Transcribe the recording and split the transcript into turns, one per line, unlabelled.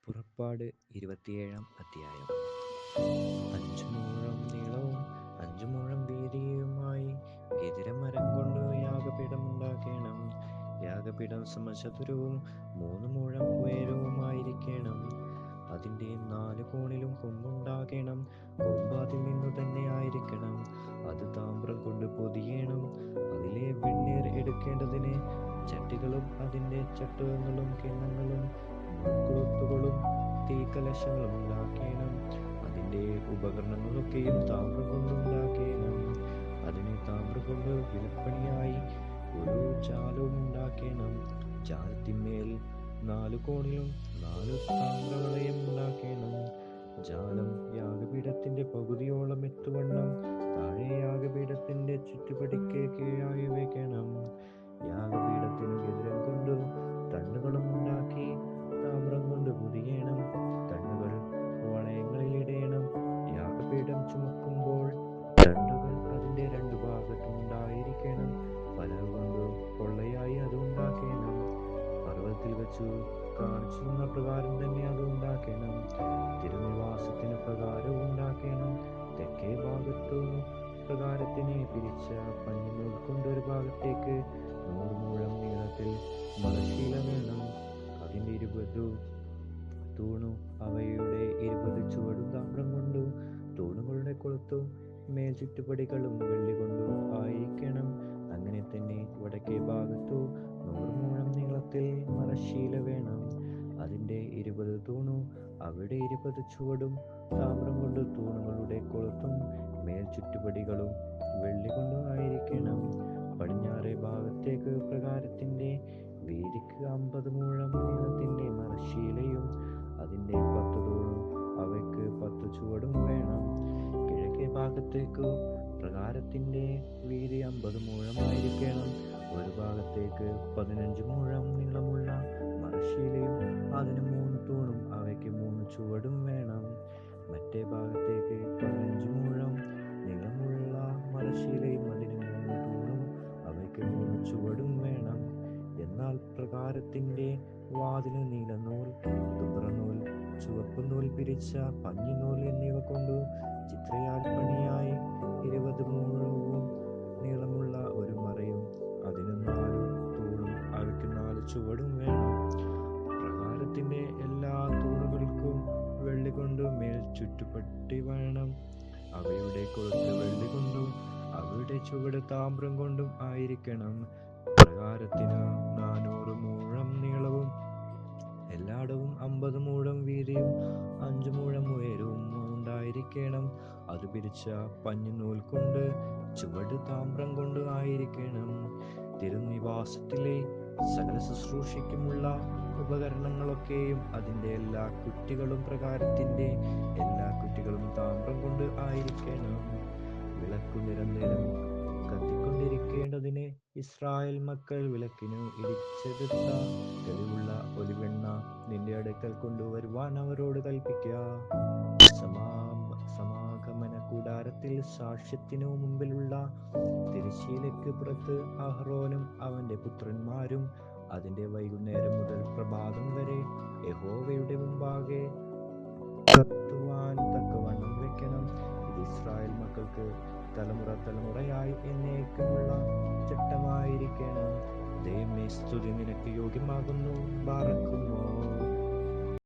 പുറപ്പാട് 27 അധ്യായം. 5 മുഴം നീളവും 5 മുഴം വീതിയുമായി ഗെതിരമരം കൊണ്ട് യാഗപീഠം ഉണ്ടാക്കണം. യാഗപീഠം സമചതുരവും 3 മുഴം ഉയരവുമായിരിക്കണം. അതിൻ്റെ 4 കോണിലും കൊമ്പുണ്ടാകണം. കൊമ്പ് അതിൽ നിന്നു തന്നെ ആയിരിക്കണം. അത് താമ്രം കൊണ്ട് പൊതിയണം. അതിലെ വെണ്ണീർ എടുക്കേണ്ടതിന് ചട്ടികളും അതിൻ്റെ ചട്ടുകങ്ങളും കിണ്ണങ്ങളും മുൾക്കുളുത്തുകളും തീക്കലശങ്ങളും ഉണ്ടാക്കണം. അതിൻ്റെ ഉപകരണങ്ങളൊക്കെയും താമ്രം കൊണ്ടുണ്ടാക്കണം. അതിന് താമ്രം കൊണ്ട് വിലപ്പണിയായി ഒരു ജാലവും ഉണ്ടാക്കണം. ജാലത്തിന്മേൽ 4 കോണിലും 4 താമ്രവളയം ഉണ്ടാക്കണം. ജാലം യാഗപീഠത്തിന്റെ പകുതിയോളം എത്തുവണ്ണം താഴെ യാഗപീഠത്തിന്റെ ചുറ്റുപടിക്ക് കീഴായി വയ്ക്കണം. യാഗപീഠത്തിനു എതിരം കൊണ്ട് തണ്ടുകളും ഉണ്ടാക്കി താമ്രം കൊണ്ട് പൊതിയണം. തണ്ടുകൾ വളയങ്ങളിലിടേണം. യാഗപീഠം ചുമക്കുമ്പോൾ തണ്ടുകൾ അതിന്റെ 2 ഭാഗത്തും ഉണ്ടായിരിക്കണം. പലക കൊണ്ട് പൊള്ളയായി അത് ഉണ്ടാക്കണം. പർവ്വതത്തിൽ വെച്ചു കാണിച്ചു തന്ന പ്രകാരം തന്നെ അത് ഉണ്ടാക്കണം. തിരുനിവാസത്തിന് പ്രകാരവും ഉണ്ടാക്കണം. തെക്കേ ഭാഗത്തു പ്രകാരത്തിനെ പിരിച്ച പഞ്ഞിനൂൽ കൊണ്ട് ഒരു ഭാഗത്തേക്ക് 100 മുഴം നീളത്തിൽ മരശീല വേണം. അതിൻ്റെ 20 തൂണും അവയുടെ 20 ചുവടും താമ്രം കൊണ്ടു. തൂണുകളുടെ കൊളുത്തും മേൽചുറ്റുപടികളും വെള്ളി കൊണ്ടു ആയിരിക്കണം. അങ്ങനെ തന്നെ വടക്കേ ഭാഗത്തു 100 മുഴം നീളത്തിൽ മരശീല വേണം. അതിൻ്റെ 20 തൂണും അവിടെ 20 ചുവടും താമ്രം കൊണ്ട്. തൂണുകളുടെ കൊളുത്തും മേൽചുറ്റുപടികളും വെള്ളി കൊണ്ടു ആയിരിക്കണം. പടിഞ്ഞാറേ ഭാഗത്തേക്ക് പ്രകാരത്തിന്റെ വീതിക്ക് 50 മുഴം നീളത്തിന്റെ മരശീലയും അതിൻ്റെ 10 തൂണും അവയ്ക്ക് 10 ചുവടും വേണം. കിഴക്കേ ഭാഗത്തേക്ക് പ്രകാരത്തിന്റെ വീതി 50 മുഴമായിരിക്കണം. ഒരു ഭാഗത്തേക്ക് 15 മുഴം നീളമുള്ള മരശീലയും അതിന് 3 തൂണും അവയ്ക്ക് 3 ചുവടും വേണം. മറ്റേ ഭാഗത്തേക്ക് 15 മുഴം നീളമുള്ള മരശീലയും അതിന് 3 തൂണും അവയ്ക്ക് 3 ചുവടും വേണം. എന്നാൽ പ്രകാരത്തിന്റെ വാതിന് നീലനൂൽ, തുമ്രനൂൽ, ചുവപ്പ് നൂൽ പിരിച്ച പഞ്ഞിനൂൽ എന്നിവ കൊണ്ടു ചിത്രയാൽ പണിയായി 20 മുഴവും നീളമുള്ള ഒരു മറയും അതിന് 4 തൂണും അവയ്ക്ക് 4 ചുവടും വേണം. പ്രകാരത്തിന്റെ എല്ലാ തൂണുകൾക്കും വെള്ളി കൊണ്ട് മേൽ ചുറ്റുപട്ടി വേണം. അവയുടെ കൊളുത്ത് വെള്ളി കൊണ്ടും അവയുടെ ചുവട് താമ്രം കൊണ്ടും ആയിരിക്കണം. പ്രകാരത്തിന് 400 മുഴം നീളവും എല്ലായിടവും 50 മുഴം വീതിയും 5 മുഴം ഉയരവും ഉണ്ടായിരിക്കണം. അത് പിരിച്ച പഞ്ഞിനൂൽ കൊണ്ട് ചുവട് താമ്രം കൊണ്ട് ആയിരിക്കണം. തിരുനിവാസത്തിലെ സകല ശുശ്രൂഷയ്ക്കുമുള്ള ഉപകരണങ്ങളൊക്കെയും അതിൻ്റെ എല്ലാ കുറ്റികളും പ്രകാരത്തിന്റെ എല്ലാ കുറ്റികളും താമ്രം കൊണ്ട് ആയിരിക്കണം. വിളക്കു നിരന്തരം കത്തിക്കൊണ്ടിരിക്കേണ്ടതിന് ഇസ്രായേൽ മക്കൾ വിളക്കിനു ഇടിച്ചെടുത്ത തെളിവുള്ള ഒലിവെണ്ണ നിന്റെ അടുക്കൽ കൊണ്ടുവരുവാൻ അവരോട് കൽപ്പിക്കുക. സമാഗമന കൂടാരത്തിൽ സാക്ഷ്യത്തിനു മുമ്പിലുള്ള തിരശ്ശീലയ്ക്ക് പുറത്ത് അഹ്റോനും അവന്റെ പുത്രന്മാരും അതിന്റെ വൈകുന്നേരം മുതൽ പ്രഭാതം വരെ യഹോവയുടെ മുമ്പാകെ കത്തുവാൻ തക്കവണ്ണം വെക്കണം. ഇത് ഇസ്രായേൽ മക്കൾക്ക് തലമുറ തലമുറയായി എന്നേക്കുമുള്ള ചട്ടമായിരിക്കണം. ദൈവമേ, സ്തുതി നിനക്ക് യോഗ്യമാകുന്നു. ബാറക്കുമോ.